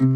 Hey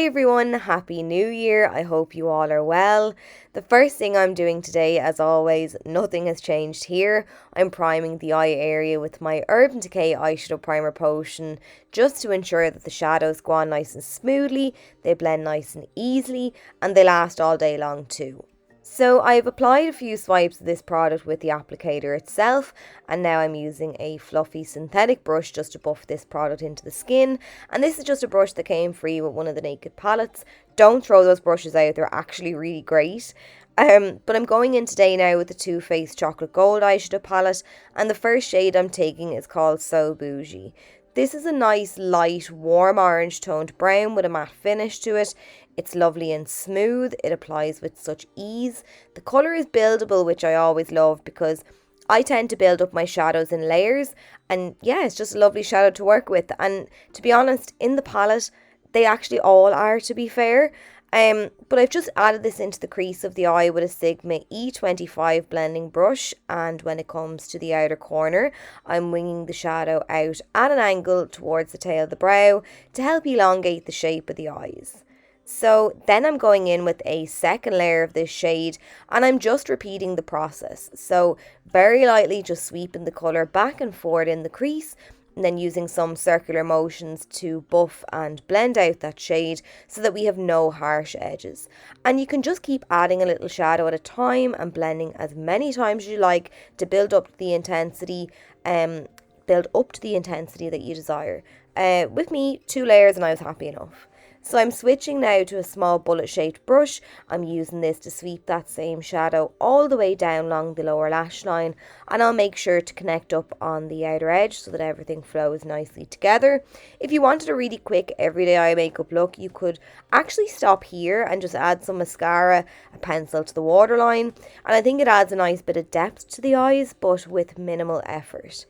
everyone, Happy New Year. I hope you all are well. The first thing I'm doing today, as always, nothing has changed here. I'm priming the eye area with my Urban Decay eyeshadow primer potion just to ensure that the shadows go on nice and smoothly, they blend nice and easily, and they last all day long too. So I've applied a few swipes of this product with the applicator itself, and now I'm using a fluffy synthetic brush just to buff this product into the skin. And this is just a brush that came free with one of the Naked palettes. Don't throw those brushes out, they're actually really great. But I'm going in today now with the Too Faced Chocolate Gold eyeshadow palette, and the first shade I'm taking is called So Bougie. This is a nice light warm orange toned brown with a matte finish to it. It's lovely and smooth, it applies with such ease. The colour is buildable, which I always love because I tend to build up my shadows in layers, and yeah, it's just a lovely shadow to work with. And to be honest, in the palette they actually all are, to be fair. But I've just added this into the crease of the eye with a Sigma E25 blending brush, and when it comes to the outer corner, I'm winging the shadow out at an angle towards the tail of the brow to help elongate the shape of the eyes. So then I'm going in with a second layer of this shade, and I'm just repeating the process. So very lightly just sweeping the colour back and forward in the crease, and then using some circular motions to buff and blend out that shade so that we have no harsh edges. And you can just keep adding a little shadow at a time and blending as many times as you like to build up the intensity, that you desire. With me, 2 layers and I was happy enough. So I'm switching now to a small bullet shaped brush. I'm using this to sweep that same shadow all the way down along the lower lash line, and I'll make sure to connect up on the outer edge so that everything flows nicely together. If you wanted a really quick everyday eye makeup look, you could actually stop here and just add some mascara, a pencil to the waterline, and I think it adds a nice bit of depth to the eyes but with minimal effort.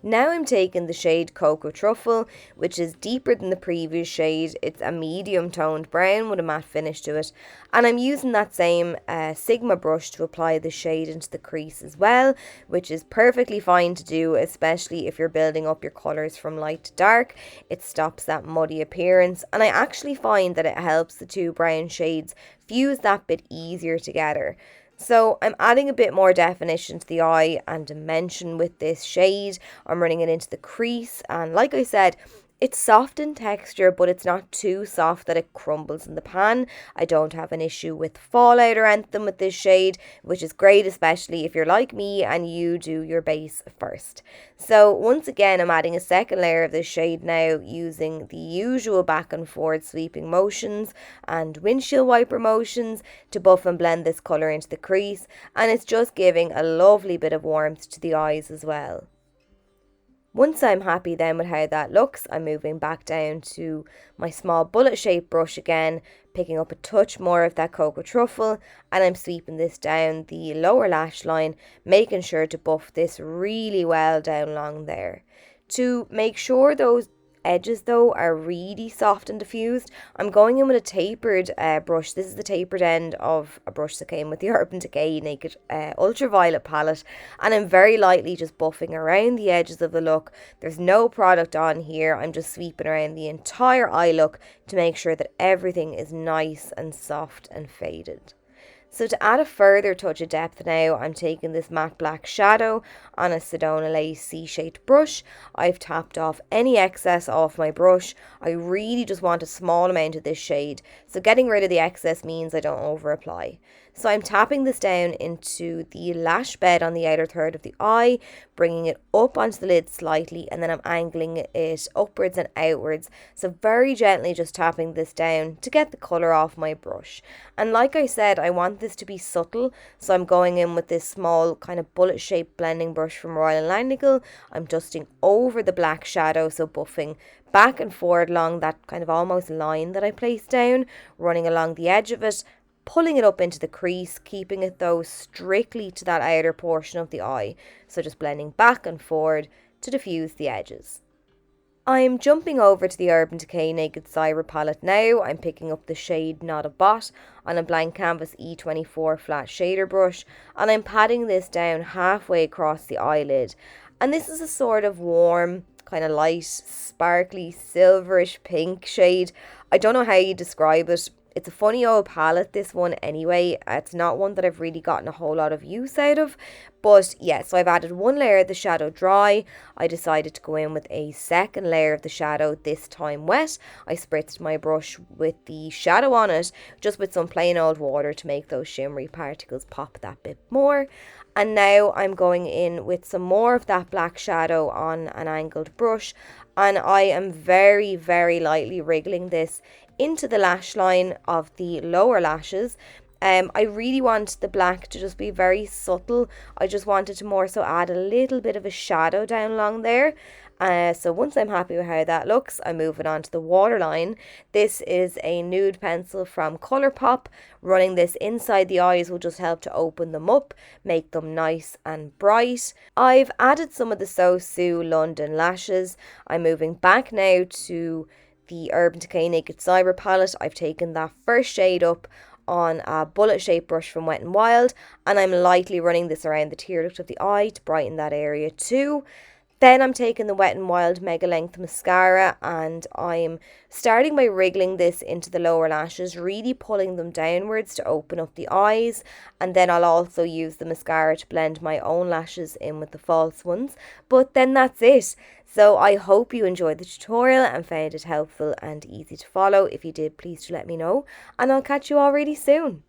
Now I'm taking the shade Cocoa Truffle, which is deeper than the previous shade. It's a medium toned brown with a matte finish to it. And I'm using that same Sigma brush to apply the shade into the crease as well, which is perfectly fine to do, especially if you're building up your colours from light to dark. It stops that muddy appearance, and I actually find that it helps the two brown shades fuse that bit easier together. So I'm adding a bit more definition to the eye and dimension with this shade. I'm running it into the crease, and like I said, it's soft in texture, but it's not too soft that it crumbles in the pan. I don't have an issue with fallout or anything with this shade, which is great, especially if you're like me and you do your base first. So once again, I'm adding a second layer of this shade now using the usual back and forward sweeping motions and windshield wiper motions to buff and blend this colour into the crease, and it's just giving a lovely bit of warmth to the eyes as well. Once I'm happy then with how that looks, I'm moving back down to my small bullet shaped brush again, picking up a touch more of that Cocoa Truffle, and I'm sweeping this down the lower lash line, making sure to buff this really well down along there. To make sure those edges though are really soft and diffused, I'm going in with a tapered brush. This is the tapered end of a brush that came with the Urban Decay Naked Ultraviolet palette, and I'm very lightly just buffing around the edges of the look. There's no product on here, I'm just sweeping around the entire eye look to make sure that everything is nice and soft and faded. So to add a further touch of depth now, I'm taking this matte black shadow on a Sedona Lace C-shaped brush. I've tapped off any excess off my brush. I really just want a small amount of this shade, so getting rid of the excess means I don't over apply. So I'm tapping this down into the lash bed on the outer third of the eye, bringing it up onto the lid slightly, and then I'm angling it upwards and outwards. So very gently just tapping this down to get the colour off my brush. And like I said, I want this to be subtle, so I'm going in with this small kind of bullet shaped blending brush from Royal & Langnickel. I'm dusting over the black shadow, so buffing back and forward along that kind of almost line that I placed down, running along the edge of it, pulling it up into the crease, keeping it though strictly to that outer portion of the eye. So just blending back and forward to diffuse the edges. I'm jumping over to the Urban Decay Naked Cyber palette now. I'm picking up the shade Not a Bot on a blank canvas E24 flat shader brush, and I'm patting this down halfway across the eyelid. And this is a sort of warm, kind of light, sparkly, silverish pink shade. I don't know how you describe it. It's a funny old palette, this one anyway. It's not one that I've really gotten a whole lot of use out of. But yeah, so I've added one layer of the shadow dry. I decided to go in with a second layer of the shadow, this time wet. I spritzed my brush with the shadow on it, just with some plain old water to make those shimmery particles pop that bit more. And now I'm going in with some more of that black shadow on an angled brush. And I am very, very lightly wriggling this into the lash line of the lower lashes. I really want the black to just be very subtle. I just wanted to more so add a little bit of a shadow down along there. So once I'm happy with how that looks, I'm moving on to the waterline. This is a nude pencil from Colourpop. Running this inside the eyes will just help to open them up, make them nice and bright. I've added some of the So Sue London lashes. I'm moving back now to the Urban Decay Naked Cyber palette. I've taken that first shade up on a bullet shaped brush from Wet n Wild, and I'm lightly running this around the tear duct of the eye to brighten that area too. Then I'm taking the Wet n Wild Mega Length Mascara, and I'm starting by wriggling this into the lower lashes, really pulling them downwards to open up the eyes. And then I'll also use the mascara to blend my own lashes in with the false ones. But then that's it. So I hope you enjoyed the tutorial and found it helpful and easy to follow. If you did, please do let me know, and I'll catch you all really soon.